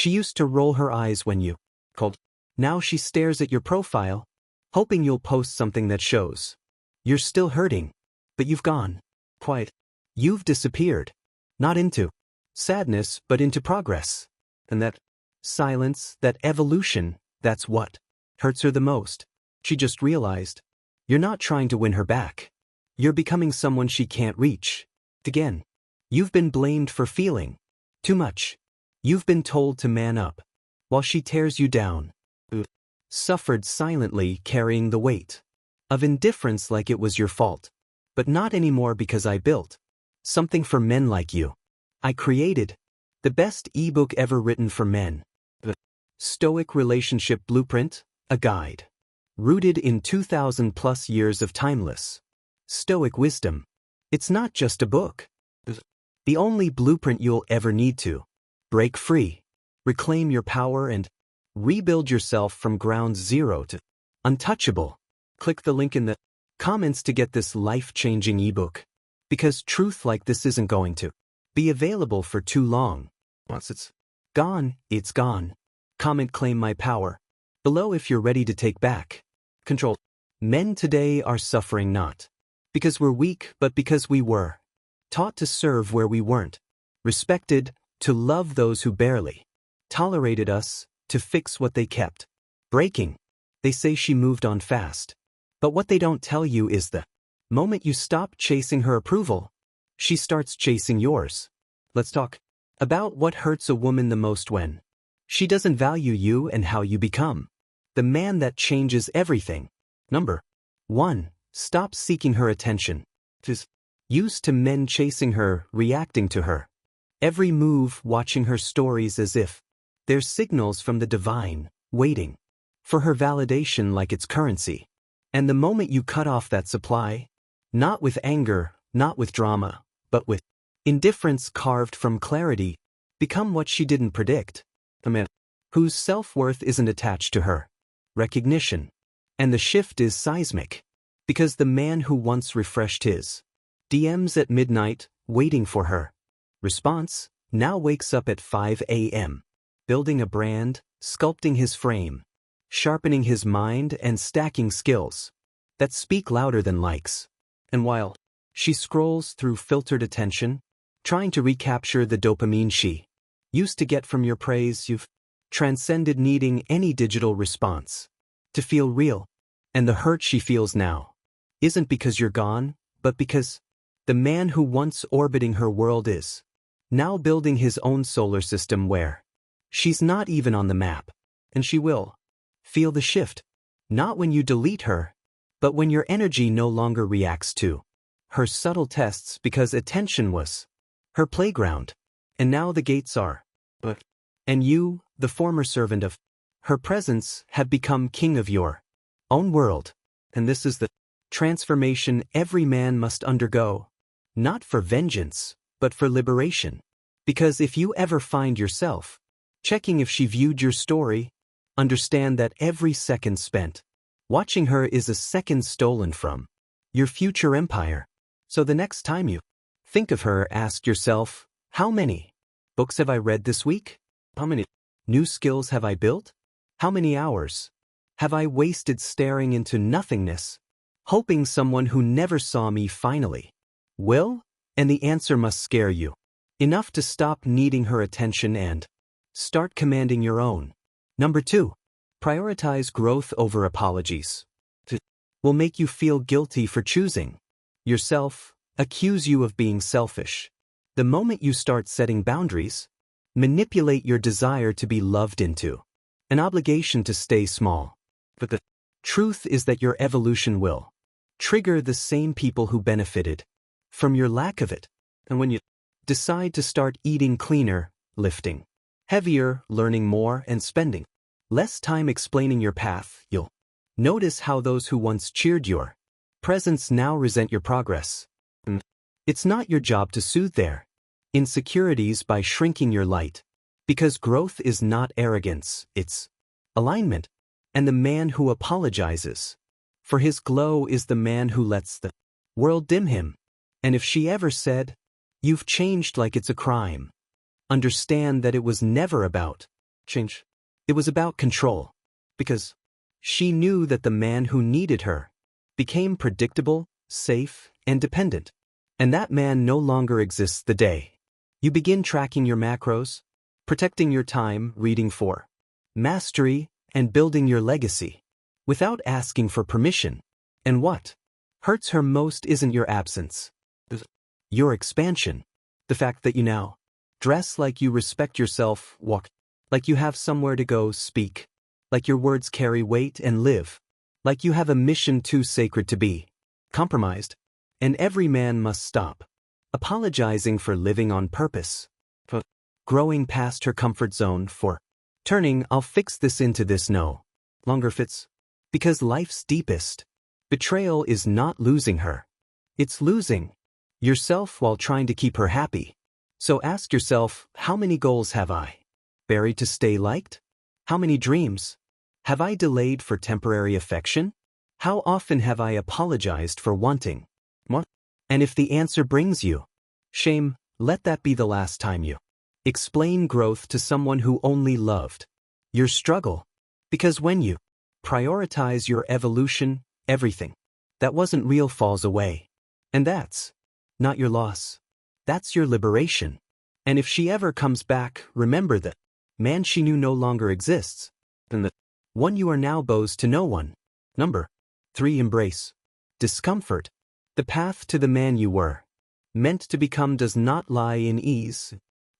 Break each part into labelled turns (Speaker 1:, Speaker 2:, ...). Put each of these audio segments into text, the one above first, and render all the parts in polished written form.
Speaker 1: She used to roll her eyes when you called. Now she stares at your profile, hoping you'll post something that shows you're still hurting, but you've gone quiet. You've disappeared. Not into sadness, but into progress. And that silence, that evolution, that's what hurts her the most. She just realized you're not trying to win her back. You're becoming someone she can't reach. Again, you've been blamed for feeling too much. You've been told to man up, while she tears you down. Suffered silently, carrying the weight of indifference like it was your fault. But not anymore, because I built something for men like you. I created the best ebook ever written for men. The Stoic Relationship Blueprint, a guide rooted in 2,000 plus years of timeless Stoic wisdom. It's not just a book. The only blueprint you'll ever need to break free, reclaim your power, and rebuild yourself from ground zero to untouchable. Click the link in the comments to get this life-changing ebook, because truth like this isn't going to be available for too long. Once it's gone, it's gone. Comment claim my power below if you're ready to take back control. Men today are suffering not because we're weak, but because we were taught to serve where we weren't, respected, to love those who barely tolerated us, to fix what they kept breaking. They say she moved on fast, but what they don't tell you is the moment you stop chasing her approval, she starts chasing yours. Let's talk about what hurts a woman the most when she doesn't value you and how you become the man that changes everything. Number 1. Stop seeking her attention. Is used to men chasing her, reacting to her every move, watching her stories as if they're signals from the divine, waiting for her validation like it's currency. And the moment you cut off that supply, not with anger, not with drama, but with indifference carved from clarity, become what she didn't predict. A man whose self-worth isn't attached to her recognition. And the shift is seismic, because the man who once refreshed his DMs at midnight, waiting for her response, now wakes up at 5 a.m., building a brand, sculpting his frame, sharpening his mind, and stacking skills that speak louder than likes. And while she scrolls through filtered attention, trying to recapture the dopamine she used to get from your praise, you've transcended needing any digital response to feel real. And the hurt she feels now isn't because you're gone, but because the man who once orbiting her world is now building his own solar system where she's not even on the map. And she will feel the shift, not when you delete her, but when your energy no longer reacts to her subtle tests, because attention was her playground, and now the gates are. And you, the former servant of her presence, have become king of your own world. And this is the transformation every man must undergo, not for vengeance, but for liberation. Because if you ever find yourself checking if she viewed your story, understand that every second spent watching her is a second stolen from your future empire. So the next time you think of her, ask yourself, how many books have I read this week? How many new skills have I built? How many hours have I wasted staring into nothingness, hoping someone who never saw me finally will? And the answer must scare you enough to stop needing her attention and start commanding your own. Number 2. Prioritize growth over apologies. Will make you feel guilty for choosing yourself, accuse you of being selfish. The moment you start setting boundaries, manipulate your desire to be loved into an obligation to stay small. But the truth is that your evolution will trigger the same people who benefited from your lack of it. And when you decide to start eating cleaner, lifting heavier, learning more, and spending less time explaining your path, you'll notice how those who once cheered your presence now resent your progress. And it's not your job to soothe their insecurities by shrinking your light, because growth is not arrogance, it's alignment. And the man who apologizes for his glow is the man who lets the world dim him. And if she ever said, "You've changed," like it's a crime, understand that it was never about change. It was about control. Because she knew that the man who needed her became predictable, safe, and dependent. And that man no longer exists the day you begin tracking your macros, protecting your time, reading for mastery, and building your legacy without asking for permission. And what hurts her most isn't your absence, your expansion. The fact that you now dress like you respect yourself, walk like you have somewhere to go, speak like your words carry weight, and live like you have a mission too sacred to be compromised. And every man must stop apologizing for living on purpose, for growing past her comfort zone, for turning "I'll fix this" into "this no longer fits." Because life's deepest betrayal is not losing her. It's losing yourself while trying to keep her happy. So ask yourself, how many goals have I buried to stay liked? How many dreams have I delayed for temporary affection? How often have I apologized for wanting more? And if the answer brings you shame, let that be the last time you explain growth to someone who only loved your struggle. Because when you prioritize your evolution, everything that wasn't real falls away. And that's not your loss. That's your liberation. And if she ever comes back, remember that man she knew no longer exists, and the one you are now bows to no one. Number 3. Embrace discomfort. The path to the man you were meant to become does not lie in ease,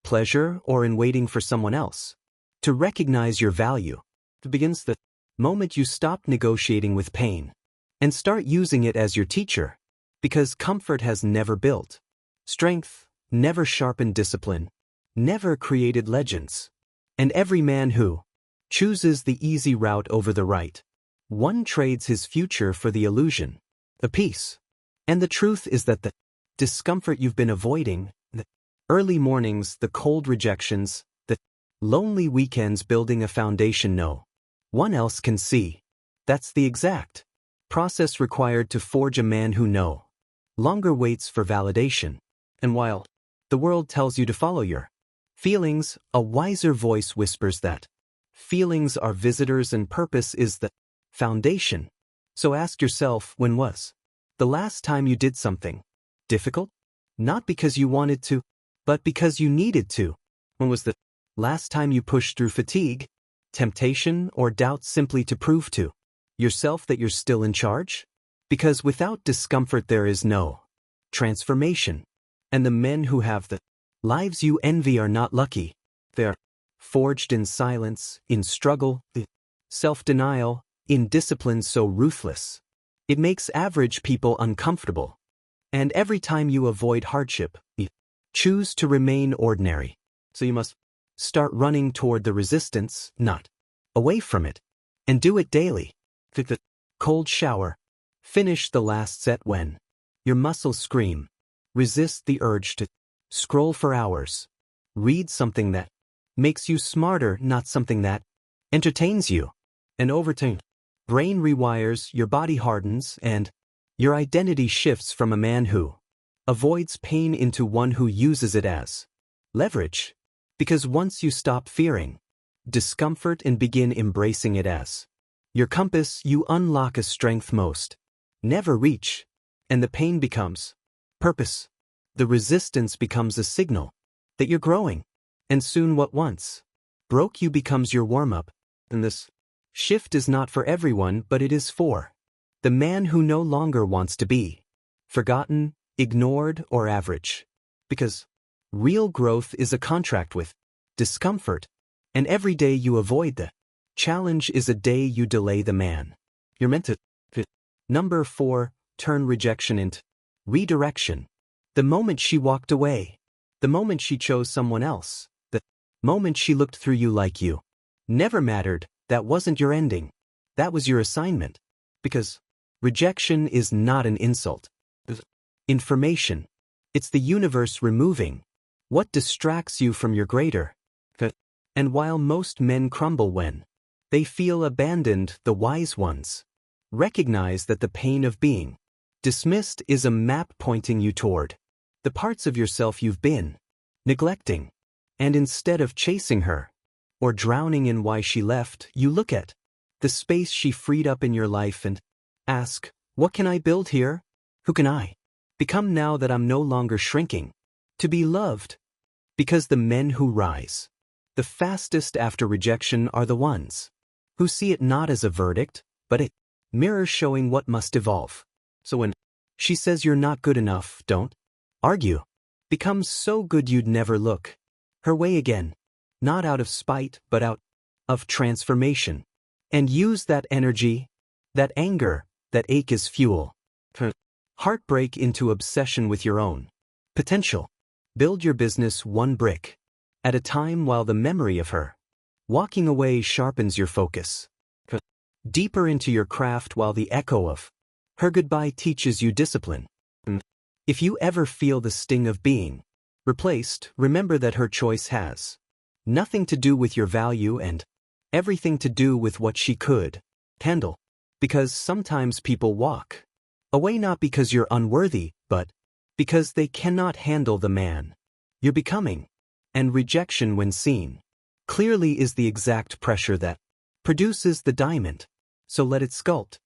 Speaker 1: pleasure, or in waiting for someone else to recognize your value. It begins the moment you stop negotiating with pain and start using it as your teacher. Because comfort has never built strength, never sharpened discipline, never created legends. And every man who chooses the easy route over the right one trades his future for the illusion of peace. And the truth is that the discomfort you've been avoiding, the early mornings, the cold rejections, the lonely weekends building a foundation no one else can see, that's the exact process required to forge a man who no longer waits for validation. And while the world tells you to follow your feelings, a wiser voice whispers that feelings are visitors and purpose is the foundation. So ask yourself, when was the last time you did something difficult? Not because you wanted to, but because you needed to. When was the last time you pushed through fatigue, temptation, or doubt simply to prove to yourself that you're still in charge? Because without discomfort there is no transformation. And the men who have the lives you envy are not lucky. They're forged in silence, in struggle, self-denial, in discipline so ruthless it makes average people uncomfortable. And every time you avoid hardship, you choose to remain ordinary. So you must start running toward the resistance, not away from it. And do it daily. Take the cold shower. Finish the last set when your muscles scream. Resist the urge to scroll for hours. Read something that makes you smarter, not something that entertains you. And over time, brain rewires, your body hardens, and your identity shifts from a man who avoids pain into one who uses it as leverage. Because once you stop fearing discomfort and begin embracing it as your compass, you unlock a strength most never reach. And the pain becomes purpose. The resistance becomes a signal that you're growing. And soon what once broke you becomes your warm-up. And this shift is not for everyone, but it is for the man who no longer wants to be forgotten, ignored, or average. Because real growth is a contract with discomfort. And every day you avoid the challenge is a day you delay the man you're meant to fit. Number 4. Turn rejection into redirection. The moment she walked away, the moment she chose someone else, the moment she looked through you like you never mattered, that wasn't your ending. That was your assignment. Because rejection is not an insult. Information. It's the universe removing what distracts you from your greater. And while most men crumble when they feel abandoned, the wise ones recognize that the pain of being dismissed is a map pointing you toward the parts of yourself you've been neglecting. And instead of chasing her, or drowning in why she left, you look at the space she freed up in your life and ask, what can I build here? Who can I become now that I'm no longer shrinking? To be loved. Because the men who rise the fastest after rejection are the ones who see it not as a verdict, but a mirror showing what must evolve. So when she says you're not good enough, don't argue. Become so good you'd never look her way again, not out of spite, but out of transformation. And use that energy, that anger, that ache as fuel. Heartbreak into obsession with your own potential. Build your business one brick at a time while the memory of her walking away sharpens your focus. Deeper into your craft while the echo of her goodbye teaches you discipline. If you ever feel the sting of being replaced, remember that her choice has nothing to do with your value and everything to do with what she could handle. Because sometimes people walk away not because you're unworthy, but because they cannot handle the man you're becoming. And rejection, when seen clearly, is the exact pressure that produces the diamond. So let it sculpt.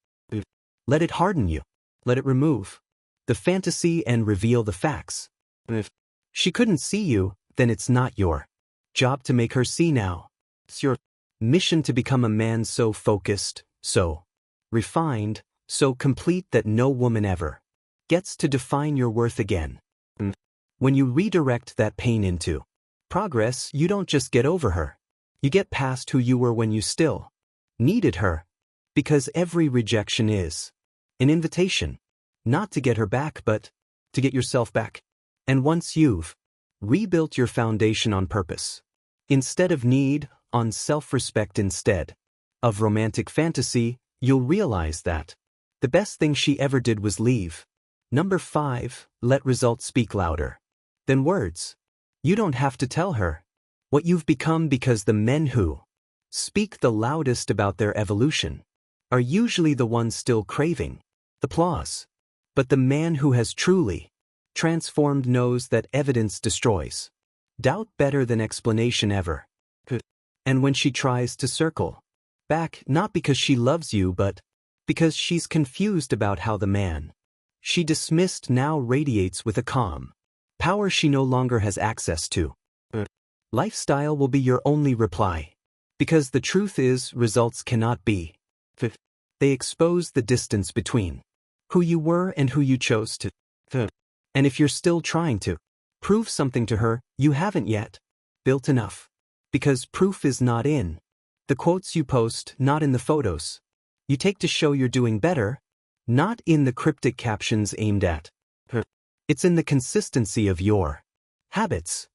Speaker 1: Let it harden you. Let it remove the fantasy and reveal the facts. If she couldn't see you, then it's not your job to make her see now. It's your mission to become a man so focused, so refined, so complete that no woman ever gets to define your worth again. When you redirect that pain into progress, you don't just get over her. You get past who you were when you still needed her. Because every rejection is an invitation, not to get her back, but to get yourself back. And once you've rebuilt your foundation on purpose, instead of need, on self-respect instead of romantic fantasy, you'll realize that the best thing she ever did was leave. Number 5, let results speak louder than words. You don't have to tell her what you've become, because the men who speak the loudest about their evolution are usually the ones still craving applause. But the man who has truly transformed knows that evidence destroys doubt better than explanation ever could. And when she tries to circle back, not because she loves you, but because she's confused about how the man she dismissed now radiates with a calm power she no longer has access to. Lifestyle will be your only reply. Because the truth is, results cannot be. They expose the distance between who you were and who you chose to. And if you're still trying to prove something to her, you haven't yet built enough. Because proof is not in the quotes you post, not in the photos you take to show you're doing better, not in the cryptic captions aimed at her. It's in the consistency of your habits,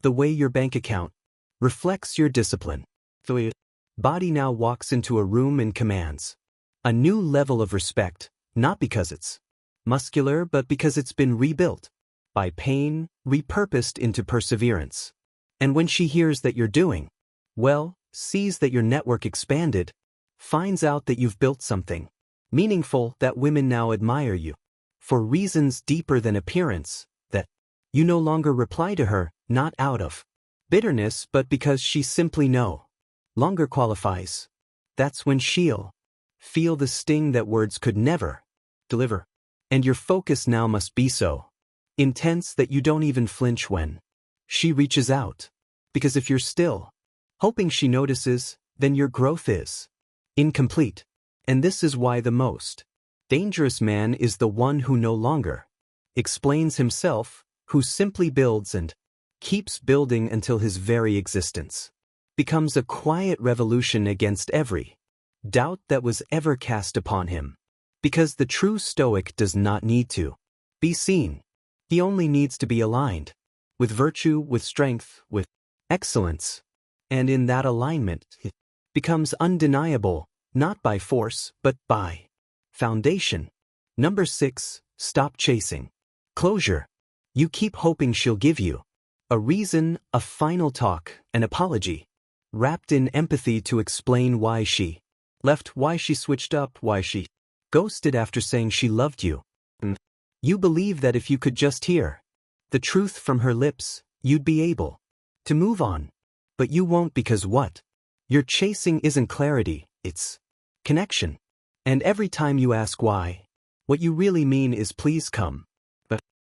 Speaker 1: the way your bank account reflects your discipline. The way your body now walks into a room and commands a new level of respect, not because it's muscular, but because it's been rebuilt by pain, repurposed into perseverance. And when she hears that you're doing well, sees that your network expanded, finds out that you've built something meaningful, that women now admire you for reasons deeper than appearance, that you no longer reply to her, not out of bitterness, but because she simply no longer qualifies. That's when she'll feel the sting that words could never deliver. And your focus now must be so intense that you don't even flinch when she reaches out. Because if you're still hoping she notices, then your growth is incomplete. And this is why the most dangerous man is the one who no longer explains himself, who simply builds and keeps building until his very existence becomes a quiet revolution against every doubt that was ever cast upon him. Because the true Stoic does not need to be seen. He only needs to be aligned with virtue, with strength, with excellence. And in that alignment, it becomes undeniable, not by force, but by foundation. Number 6, stop chasing closure. You keep hoping she'll give you a reason, a final talk, an apology, wrapped in empathy to explain why she left, why she switched up, why she ghosted after saying she loved you. You believe that if you could just hear the truth from her lips, you'd be able to move on. But you won't, because what Your chasing isn't clarity, it's connection. And every time you ask why, what you really mean is please come.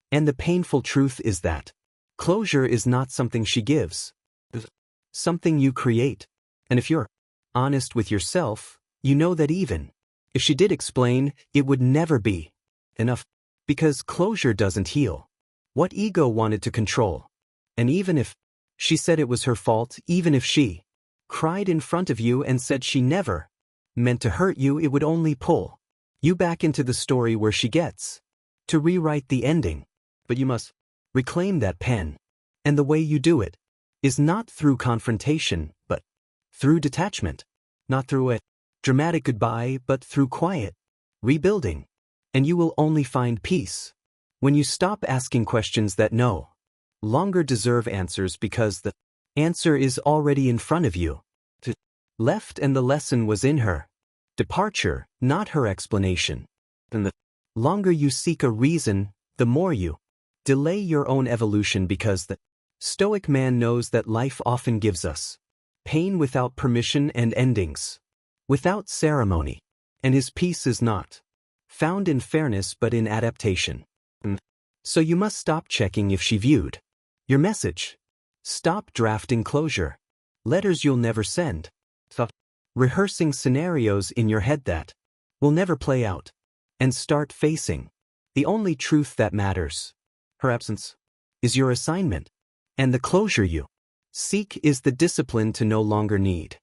Speaker 1: And the painful truth is that closure is not something she gives, it's something you create. And if you're honest with yourself, you know that even if she did explain, it would never be enough. Because closure doesn't heal what ego wanted to control. And even if she said it was her fault, even if she cried in front of you and said she never meant to hurt you, it would only pull you back into the story where she gets to rewrite the ending. But you must reclaim that pen. And the way you do it is not through confrontation, but through detachment. Not through a dramatic goodbye, but through quiet rebuilding. And you will only find peace when you stop asking questions that no longer deserve answers, because the answer is already in front of you. Left, and the lesson was in her departure, not her explanation. And the longer you seek a reason, the more you delay your own evolution, because the Stoic man knows that life often gives us pain without permission and endings without ceremony. And his peace is not found in fairness but in adaptation. So you must stop checking if she viewed your message. Stop drafting closure letters you'll never send. Stop rehearsing scenarios in your head that will never play out. And start facing the only truth that matters. Her absence is your assignment. And the closure you seek is the discipline to no longer need.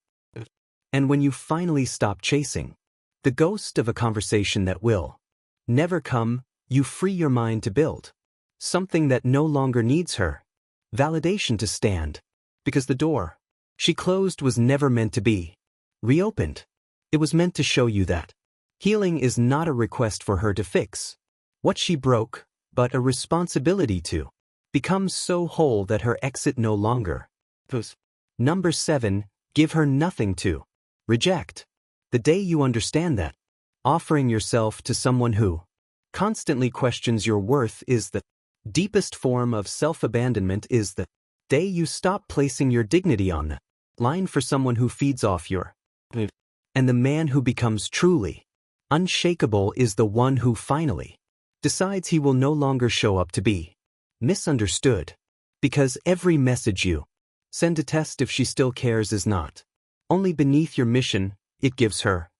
Speaker 1: And when you finally stop chasing the ghost of a conversation that will never come, you free your mind to build something that no longer needs her validation to stand. Because the door she closed was never meant to be reopened. It was meant to show you that healing is not a request for her to fix what she broke, but a responsibility to become so whole that her exit no longer goes. Number 7, give her nothing to reject. The day you understand that offering yourself to someone who constantly questions your worth is the deepest form of self-abandonment is the day you stop placing your dignity on the line for someone who feeds off your. And the man who becomes truly unshakable is the one who finally decides he will no longer show up to be misunderstood. Because every message you send to test if she still cares is not only beneath your mission, it gives her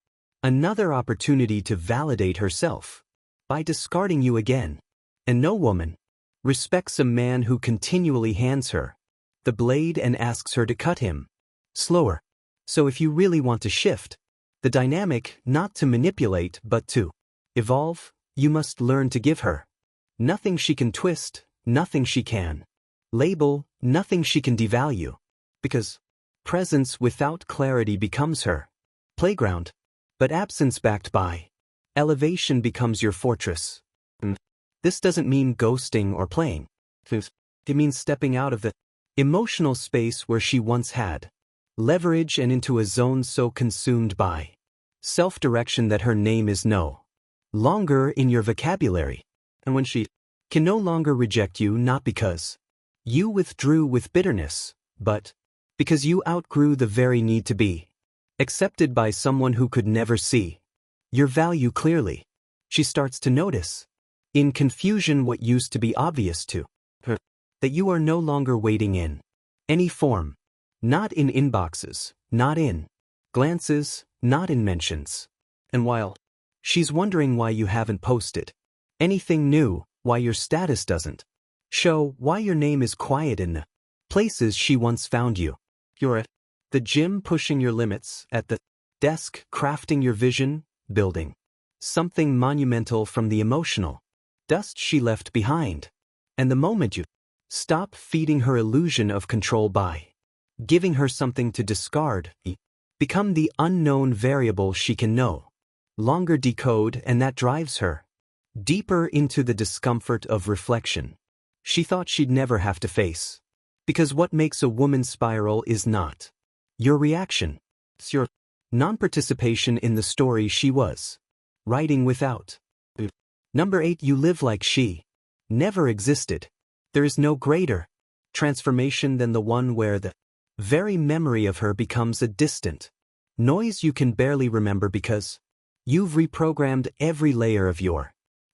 Speaker 1: another opportunity to validate herself by discarding you again. And no woman respects a man who continually hands her the blade and asks her to cut him slower. So if you really want to shift the dynamic, not to manipulate but to evolve, you must learn to give her nothing she can twist, nothing she can label, nothing she can devalue. Because presence without clarity becomes her playground, but absence backed by elevation becomes your fortress. This doesn't mean ghosting or playing. It means stepping out of the emotional space where she once had leverage and into a zone so consumed by self-direction that her name is no longer in your vocabulary. And when she can no longer reject you, not because you withdrew with bitterness, but because you outgrew the very need to be accepted by someone who could never see your value clearly, she starts to notice in confusion what used to be obvious to her, that you are no longer waiting in any form, not in inboxes, not in glances, not in mentions. And while she's wondering why you haven't posted anything new, why your status doesn't show, why your name is quiet in the places she once found you. You're at the gym pushing your limits, at the desk crafting your vision, building something monumental from the emotional dust she left behind. And the moment you stop feeding her illusion of control by giving her something to discard, become the unknown variable she can no longer decode, and that drives her deeper into the discomfort of reflection she thought she'd never have to face. Because what makes a woman spiral is not your reaction, it's your non-participation in the story she was writing without. Number 8, you live like she never existed. There is no greater transformation than the one where the very memory of her becomes a distant noise you can barely remember because you've reprogrammed every layer of your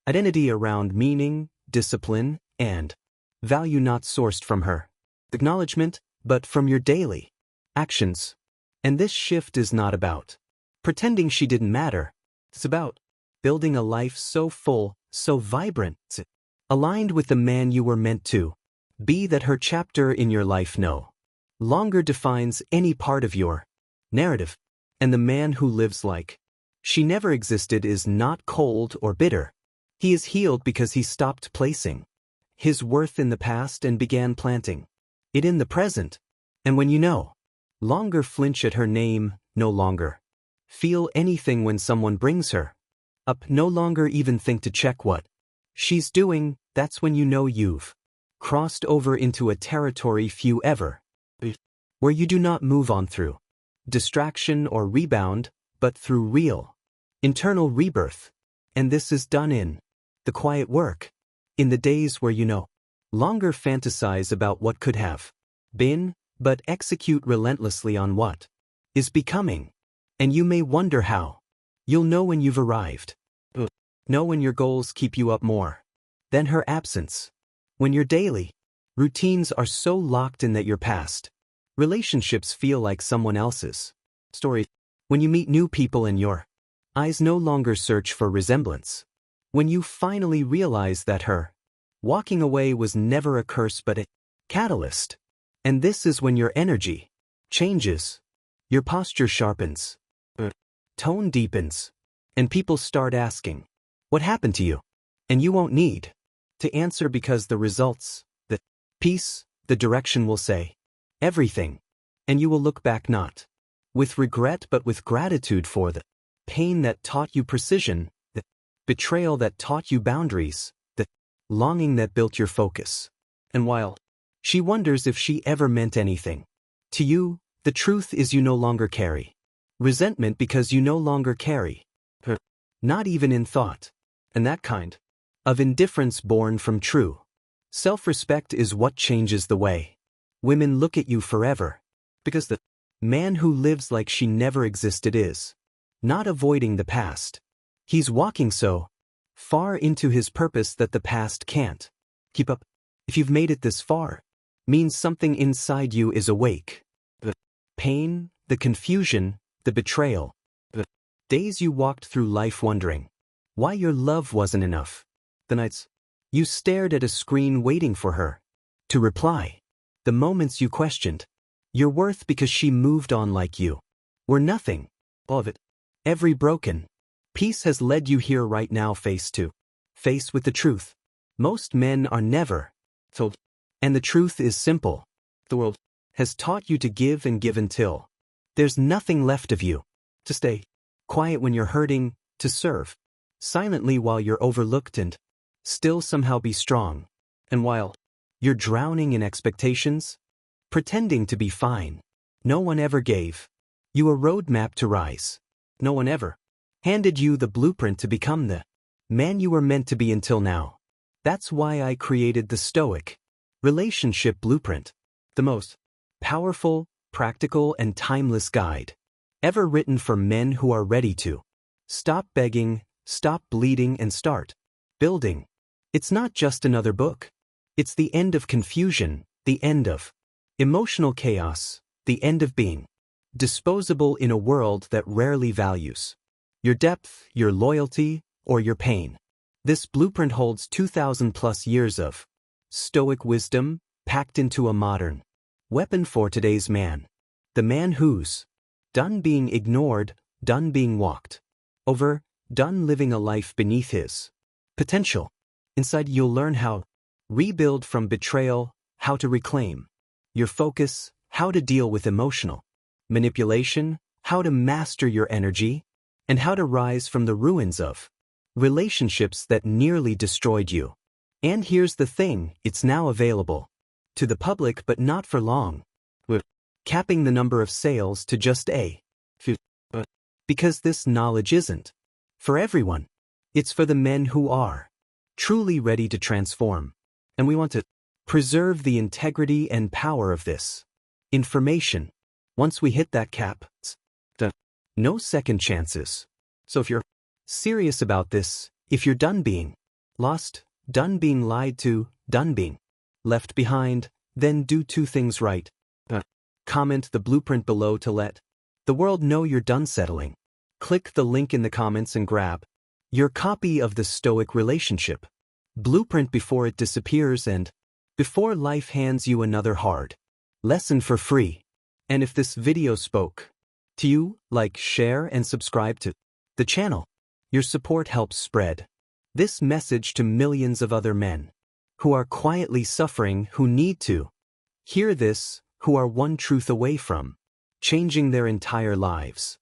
Speaker 1: identity around meaning, discipline, and value not sourced from her acknowledgement, but from your daily actions. And this shift is not about pretending she didn't matter. It's about building a life so full, so vibrant, aligned with the man you were meant to be, that her chapter in your life no longer defines any part of your narrative. And the man who lives like she never existed is not cold or bitter. He is healed because he stopped placing his worth in the past and began planting it in the present. And when you no longer flinch at her name, no longer feel anything when someone brings her up, no longer even think to check what she's doing, that's when you know you've crossed over into a territory few ever, where you do not move on through distraction or rebound, but through real internal rebirth. And this is done in the quiet work, in the days where you no longer fantasize about what could have been, but execute relentlessly on what is becoming. And you may wonder how. You'll know when you've arrived. Know when your goals keep you up more than her absence. When your daily routines are so locked in that your past relationships feel like someone else's story. When you meet new people and your eyes no longer search for resemblance. When you finally realize that her walking away was never a curse but a catalyst. And this is when your energy changes, your posture sharpens, tone deepens, and people start asking, what happened to you? And you won't need to answer, because the results, the peace, the direction will say everything. And you will look back not with regret but with gratitude for the pain that taught you precision, the betrayal that taught you boundaries, the longing that built your focus. And while she wonders if she ever meant anything to you, the truth is you no longer carry resentment, because you no longer carry her, not even in thought. And that kind of indifference born from true self-respect is what changes the way women look at you forever. Because the man who lives like she never existed is not avoiding the past. He's walking so far into his purpose that the past can't keep up. If you've made it this far, means something inside you is awake. The pain, the confusion, the betrayal, the days you walked through life wondering why your love wasn't enough, the nights you stared at a screen waiting for her to reply, the moments you questioned your worth because she moved on like you were nothing, all of it, every broken piece has led you here right now, face to face with the truth most men are never told. And the truth is simple. The world has taught you to give and give until there's nothing left of you. To stay quiet when you're hurting, to serve silently while you're overlooked, and still somehow be strong. And while you're drowning in expectations, pretending to be fine, no one ever gave you a roadmap to rise. No one ever handed you the blueprint to become the man you were meant to be until now. That's why I created the Stoic Relationship Blueprint, the most powerful, practical, and timeless guide ever written for men who are ready to stop begging, stop bleeding, and start building. It's not just another book. It's the end of confusion, the end of emotional chaos, the end of being disposable in a world that rarely values your depth, your loyalty, or your pain. This blueprint holds 2,000 plus years of Stoic wisdom packed into a modern weapon for today's man. The man who's done being ignored, done being walked over, done living a life beneath his potential. Inside you'll learn how rebuild from betrayal, how to reclaim your focus, how to deal with emotional manipulation, how to master your energy, and how to rise from the ruins of relationships that nearly destroyed you. And here's the thing, it's now available to the public, but not for long. We're capping the number of sales to just a few. Because this knowledge isn't for everyone. It's for the men who are truly ready to transform. And we want to preserve the integrity and power of this information. Once we hit that cap, no second chances. So if you're serious about this, if you're done being lost, done being lied to, done being left behind, then do two things right. Comment the blueprint below to let the world know you're done settling. Click the link in the comments and grab your copy of the Stoic Relationship Blueprint before it disappears and before life hands you another hard lesson for free. And if this video spoke to you, like, share, and subscribe to the channel. Your support helps spread this message to millions of other men who are quietly suffering, who need to hear this, who are one truth away from changing their entire lives.